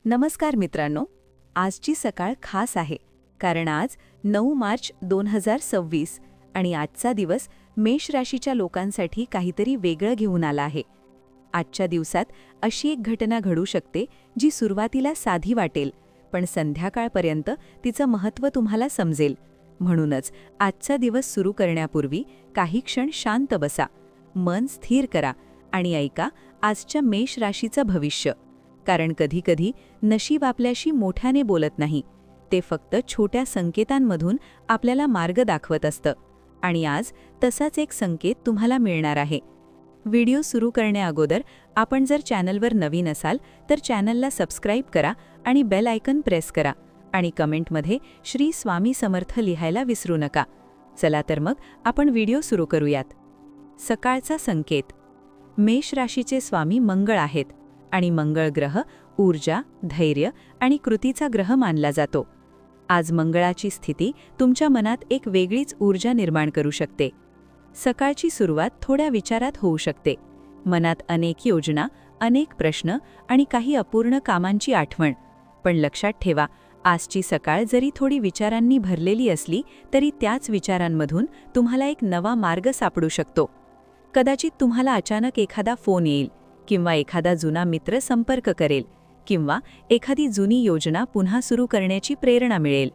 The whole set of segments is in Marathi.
नमस्कार मित्रांनो, आजची सकाळ खास आहे कारण आज 9 मार्च 2026 आणि आजचा दिवस मेष राशीच्या लोकांसाठी काहीतरी वेगळं घेऊन आला आहे. आजच्या दिवसात अशी एक घटना घडू शकते जी सुरुवातीला साधी वाटेल, पण संध्याकाळपर्यंत तिचं महत्त्व तुम्हाला समजेल. म्हणूनच आजचा दिवस सुरू करण्यापूर्वी काही क्षण शांत बसा, मन स्थिर करा आणि ऐका आजच्या मेष राशीचं भविष्य. कारण कधीकधी नशीब आपल्याशी मोठ्याने बोलत नाही, ते फक्त छोट्या संकेतांमधून आपल्याला मार्ग दाखवत असतं. आणि आज तसाच एक संकेत तुम्हाला मिळणार आहे. व्हिडिओ सुरू करण्याअगोदर आपण जर चॅनलवर नवीन असाल तर चॅनलला सबस्क्राईब करा आणि बेल आयकन प्रेस करा आणि कमेंटमध्ये श्री स्वामी समर्थ लिहायला विसरू नका. चला तर मग आपण व्हिडिओ सुरू करूयात. सकाळचा संकेत. मेष राशीचे स्वामी मंगळ आहेत आणि मंगळ ग्रह ऊर्जा, धैर्य आणि कृतीचा ग्रह मानला जातो. आज मंगळाची स्थिती तुमच्या मनात एक वेगळीच ऊर्जा निर्माण करू शकते. सकाळची सुरुवात थोड्या विचारात होऊ शकते. मनात अनेक योजना, अनेक प्रश्न आणि काही अपूर्ण कामांची आठवण. पण लक्षात ठेवा, आजची सकाळ जरी थोडी विचारांनी भरलेली असली तरी त्याच विचारांमधून तुम्हाला एक नवा मार्ग सापडू शकतो. कदाचित तुम्हाला अचानक एखादा फोन येईल किंवा एखादा जुना मित्र संपर्क करेल किंवा एखादी जुनी योजना पुन्हा सुरू करण्याची प्रेरणा मिळेल.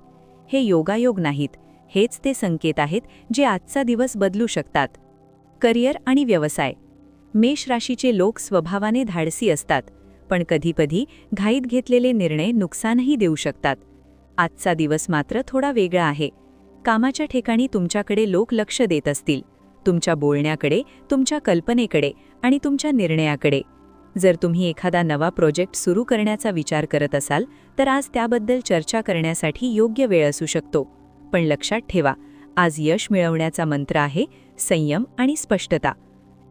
हे योगायोग नाहीत, हेच ते संकेत आहेत जे आजचा दिवस बदलू शकतात. करिअर आणि व्यवसाय. मेष राशीचे लोक स्वभावाने धाडसी असतात, पण कधीकधी घाईत घेतलेले निर्णय नुकसानही देऊ शकतात. आजचा दिवस मात्र थोडा वेगळा आहे. कामाच्या ठिकाणी तुमच्याकडे लोक लक्ष देत असतील, तुमच्या बोलण्याकडे, तुमच्या कल्पनेकडे आणि तुमच्या निर्णयाकडे. जर तुम्ही एखादा नवा प्रोजेक्ट सुरू करण्याचा विचार करत असाल तर आज त्याबद्दल चर्चा करण्यासाठी योग्य वेळ असू शकतो. पण लक्षात ठेवा, आज यश मिळवण्याचा मंत्र आहे संयम आणि स्पष्टता.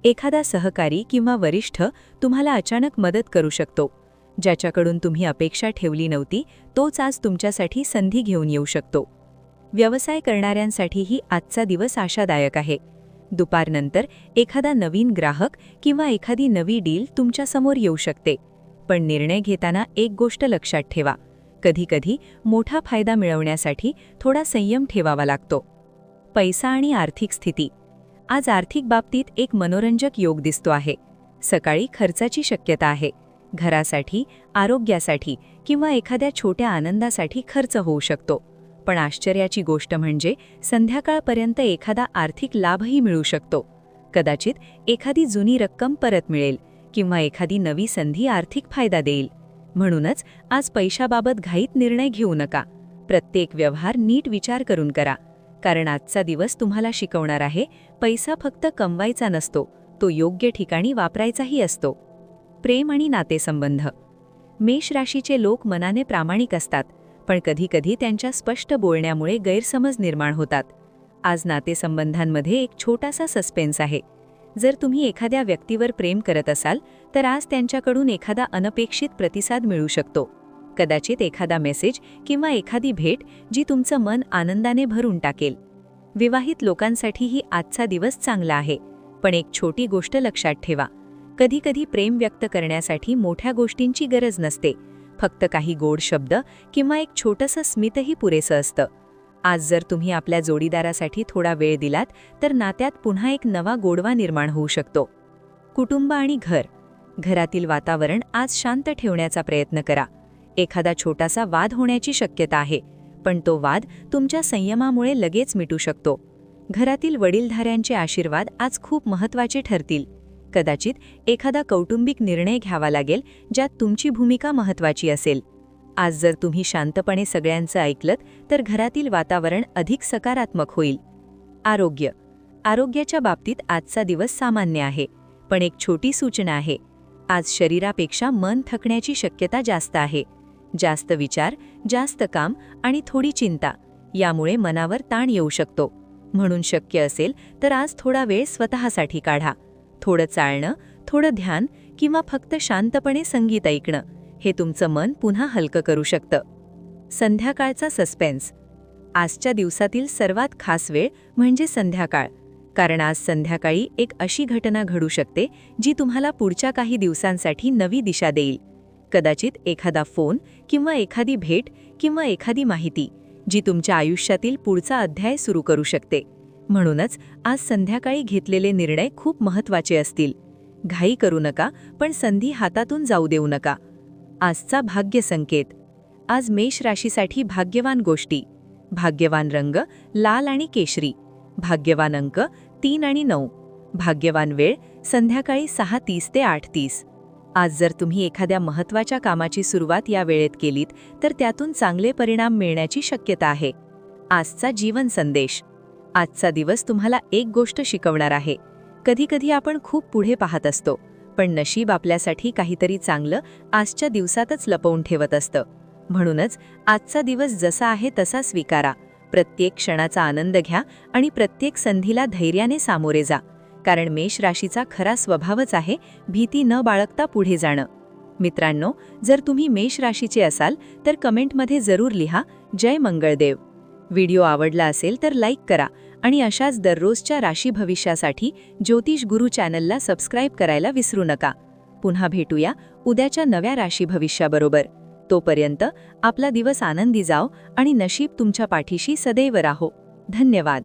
एखादा सहकारी किंवा वरिष्ठ तुम्हाला अचानक मदत करू शकतो. ज्याच्याकडून तुम्ही अपेक्षा ठेवली नव्हती तोच आज तुमच्यासाठी संधी घेऊन येऊ शकतो. व्यवसाय करणाऱ्यांसाठीही आजचा दिवस आशादायक आहे. दुपारनंतर एखादा नवीन ग्राहक किंवा एखादी नवी डील तुमच्यासमोर येऊ शकते. पण निर्णय घेताना एक गोष्ट लक्षात ठेवा, कधीकधी मोठा फायदा मिळवण्यासाठी थोडा संयम ठेवावा लागतो. पैसा आणि आर्थिक स्थिती. आज आर्थिक बाबतीत एक मनोरंजक योग दिसतो आहे. सकाळी खर्चाची शक्यता आहे. घरासाठी, आरोग्यासाठी किंवा एखाद्या छोट्या आनंदासाठी खर्च होऊ शकतो. पण आश्चर्याची गोष्ट म्हणजे संध्याकाळपर्यंत एखादा आर्थिक लाभही मिळू शकतो. कदाचित एखादी जुनी रक्कम परत मिळेल किंवा एखादी नवी संधी आर्थिक फायदा देईल. म्हणूनच आज पैशाबाबत घाईत निर्णय घेऊ नका. प्रत्येक व्यवहार नीट विचार करून करा, कारण आजचा दिवस तुम्हाला शिकवणार आहे पैसा फक्त कमवायचा नसतो, तो योग्य ठिकाणी वापरायचाही असतो. प्रेम आणि नातेसंबंध. मेष राशीचे लोक मनाने प्रामाणिक असतात, पण कधीकधी त्यांच्या स्पष्ट बोलण्यामुळे गैरसमज निर्माण होतात. आज नातेसंबंधांमध्ये एक छोटासा सस्पेन्स आहे. जर तुम्ही एखाद्या व्यक्तीवर प्रेम करत असाल तर आज त्यांच्याकडून एखादा अनपेक्षित प्रतिसाद मिळू शकतो. कदाचित एखादा मेसेज किंवा एखादी भेट जी तुमचं मन आनंदाने भरून टाकेल. विवाहित लोकांसाठीही आजचा दिवस चांगला आहे, पण एक छोटी गोष्ट लक्षात ठेवा, कधीकधी प्रेम व्यक्त करण्यासाठी मोठ्या गोष्टींची गरज नसते. फक्त काही गोड शब्द किंवा एक छोटंसं स्मितही पुरेसं असतं. आज जर तुम्ही आपल्या जोडीदारासाठी थोडा वेळ दिलात तर नात्यात पुन्हा एक नवा गोडवा निर्माण होऊ शकतो. कुटुंब आणि घर. घरातील वातावरण आज शांत ठेवण्याचा प्रयत्न करा. एखादा छोटासा वाद होण्याची शक्यता आहे, पण तो वाद तुमच्या संयमामुळे लगेच मिटू शकतो. घरातील वडीलधाऱ्यांचे आशीर्वाद आज खूप महत्त्वाचे ठरतील. कदाचित एखादा कौटुंबिक निर्णय घ्यावा लागेल ज्यात तुमची भूमिका महत्त्वाची असेल. आज जर तुम्ही शांतपणे सगळ्यांचं ऐकलत तर घरातील वातावरण अधिक सकारात्मक होईल. आरोग्य. आरोग्याच्या बाबतीत आजचा दिवस सामान्य आहे, पण एक छोटी सूचना आहे. आज शरीरापेक्षा मन थकण्याची शक्यता जास्त आहे. जास्त विचार, जास्त काम आणि थोडी चिंता यामुळे मनावर ताण येऊ शकतो. म्हणून शक्य असेल तर आज थोडा वेळ स्वतःसाठी काढा. थोडं चालणं, थोडं ध्यान किंवा फक्त शांतपणे संगीत ऐकणं हे तुमचं मन पुन्हा हलकं करू शकतं. संध्याकाळचा सस्पेन्स. आजच्या दिवसातील सर्वात खास वेळ म्हणजे संध्याकाळ, कारण आज संध्याकाळी एक अशी घटना घडू शकते जी तुम्हाला पुढच्या काही दिवसांसाठी नवी दिशा देईल. कदाचित एखादा फोन किंवा एखादी भेट किंवा एखादी माहिती जी तुमच्या आयुष्यातील पुढचा अध्याय सुरू करू शकते. म्हणूनच आज संध्याकाळी घेतलेले निर्णय खूप महत्त्वाचे असतील. घाई करू नका, पण संधी हातातून जाऊ देऊ नका. आजचा भाग्य संकेत. आज मेष राशीसाठी भाग्यवान गोष्टी. भाग्यवान रंग लाल आणि केशरी. भाग्यवान अंक 3 आणि 9. भाग्यवान वेळ संध्याकाळी 6:30 ते 8:30. आज जर तुम्ही एखाद्या महत्त्वाच्या कामाची सुरुवात या वेळेत केलीत तर त्यातून चांगले परिणाम मिळण्याची शक्यता आहे. आजचा जीवन संदेश. आजचा दिवस तुम्हाला एक गोष्ट शिकवणार आहे. कधीकधी आपण खूप पुढे पाहत असतो, पण नशीब आपल्यासाठी काहीतरी चांगलं आजच्या दिवसातच लपवून ठेवत असतं. म्हणूनच आजचा दिवस जसा आहे तसा स्वीकारा. प्रत्येक क्षणाचा आनंद घ्या आणि प्रत्येक संधीला धैर्याने सामोरे जा. कारण मेष राशीचा खरा स्वभावच आहे भीती न बाळगता पुढे जाणं. मित्रांनो, जर तुम्ही मेष राशीचे असाल तर कमेंटमध्ये जरूर लिहा जय मंगळदेव. व्हिडिओ आवडला असेल तर लाईक करा आणि अशाच दररोजच्या राशी भविष्यासाठी ज्योतिष गुरु चॅनलला सबस्क्राईब करायला विसरू नका. पुन्हा भेटूया उद्याच्या नव्या राशी भविष्याबरोबर. तोपर्यंत आपला दिवस आनंदी जाओ आणि नशीब तुमच्या पाठीशी सदैव राहो. धन्यवाद.